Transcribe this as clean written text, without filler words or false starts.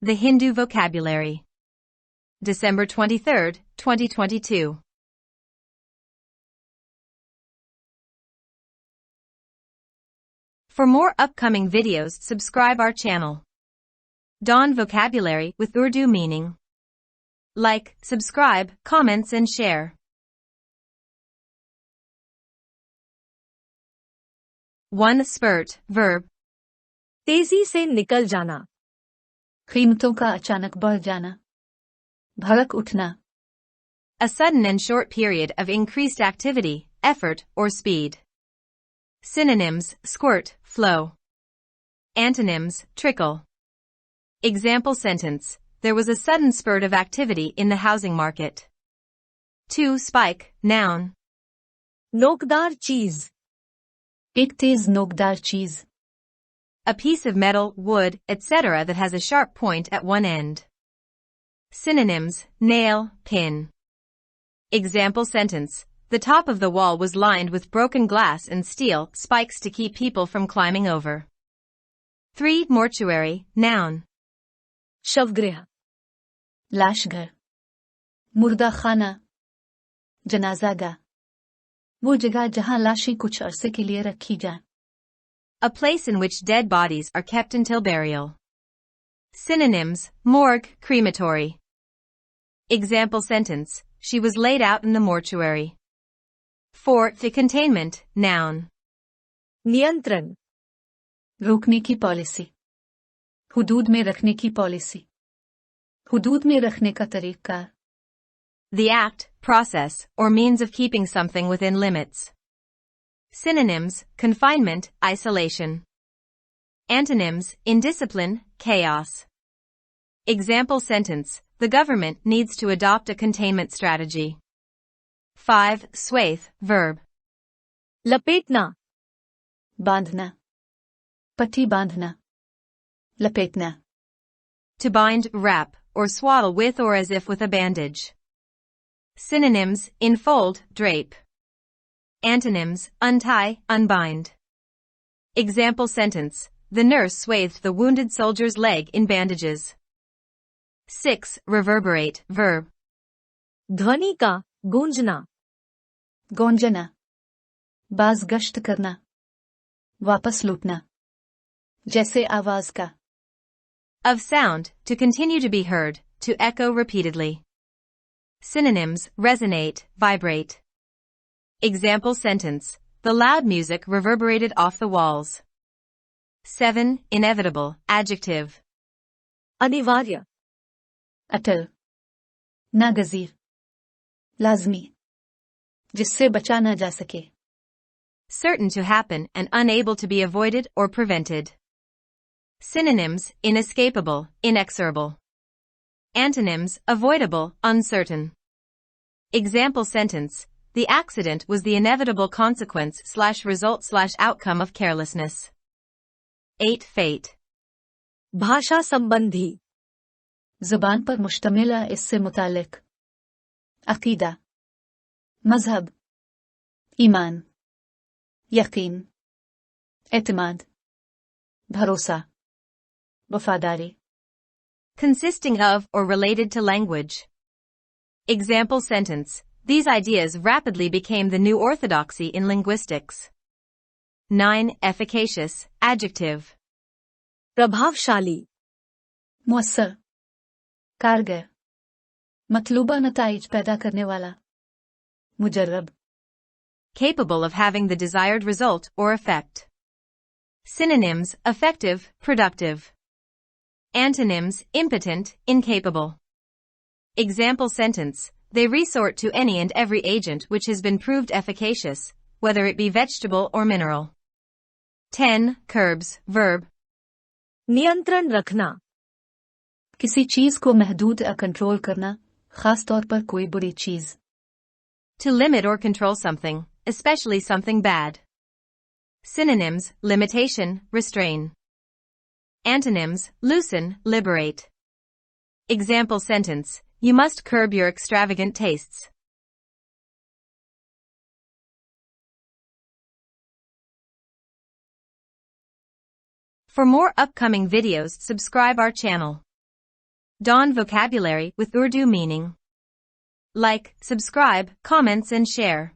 The Hindu Vocabulary. December 23, 2022. For more upcoming videos, subscribe our channel. Dawn Vocabulary with Urdu meaning. Like, subscribe, comments and share. 1. Spurt, verb. तेजी से निकल जाना, कीमतों का अचानक बढ़ जाना, भड़क उठना, A sudden and short period of increased activity, effort, or speed. Synonyms: squirt, flow. Antonyms: trickle. Example sentence: There was a sudden spurt of activity in the housing market. 2. Spike, noun. नोकदार चीज, एक तेज नोकदार चीज, A piece of metal, wood, etc. that has a sharp point at one end. Synonyms: nail, pin. Example sentence: The top of the wall was lined with broken glass and steel spikes to keep people from climbing over. 3. Mortuary, noun. शवगृह, लाशघर, मुर्दा खाना, जनाजागा, वो जगह जहां लाशें कुछ अरसे के लिए रखी जाएं. A place in which dead bodies are kept until burial. Synonyms: morgue, crematory. Example sentence: She was laid out in the mortuary. 4. The containment, noun. नियंत्रण, रोकने की पॉलिसी, हुदूद में रखने की पॉलिसी, हुदूद में रखने का तरीका. The act, process, or means of keeping something within limits. Synonyms: confinement, isolation. Antonyms: indiscipline, chaos. Example sentence: The government needs to adopt a containment strategy. 5. Swathe, verb. लपेटना, बांधना, पट्टी बांधना, लपेटना, To bind, wrap, or swaddle with or as if with a bandage. Synonyms: enfold, drape. Antonyms: untie, unbind. Example sentence: The nurse swathed the wounded soldier's leg in bandages. 6. Reverberate, verb. ध्वनि का गूंजना, गौंजना, बाज गश्त करना, वापस लौटना, जैसे आवाज का. Of sound, to continue to be heard, to echo repeatedly. Synonyms: resonate, vibrate. Example sentence: The loud music reverberated off the walls. 7. Inevitable, adjective. अनिवार्य, अटल, नागजीर, लाजमी, जिससे बचा ना जा सके. Certain to happen and unable to be avoided or prevented. Synonyms: inescapable, inexorable. Antonyms: avoidable, uncertain. Example sentence: The accident was the inevitable consequence/result/outcome of carelessness. 8. Fate. भाषा संबंधी, जुबान पर मुश्तमिल है इससे मुतालिक. अकीदा, मजहब, ईमान, यकीन, एतमाद, भरोसा, वफादारी. Consisting of or related to language. Example sentence: These ideas rapidly became the new orthodoxy in linguistics. 9. Efficacious, adjective. प्रभावशाली, मुअस्सर, कारगर, मतलूबा नताइज पैदा करने वाला, मुजर्रब. Capable of having the desired result or effect. Synonyms: effective, productive. Antonyms: impotent, incapable. Example sentence: They resort to any and every agent which has been proved efficacious, whether it be vegetable or mineral. 10. Curbs, verb. नियंत्रण रखना, किसी चीज को महदूद या control करना, खास तौर पर कोई बुरी चीज. To limit or control something, especially something bad. Synonyms: limitation, restrain. Antonyms: loosen, liberate. Example sentence: You must curb your extravagant tastes. For more upcoming videos, subscribe our channel. Don vocabulary with Urdu meaning. Like, subscribe, comments and share.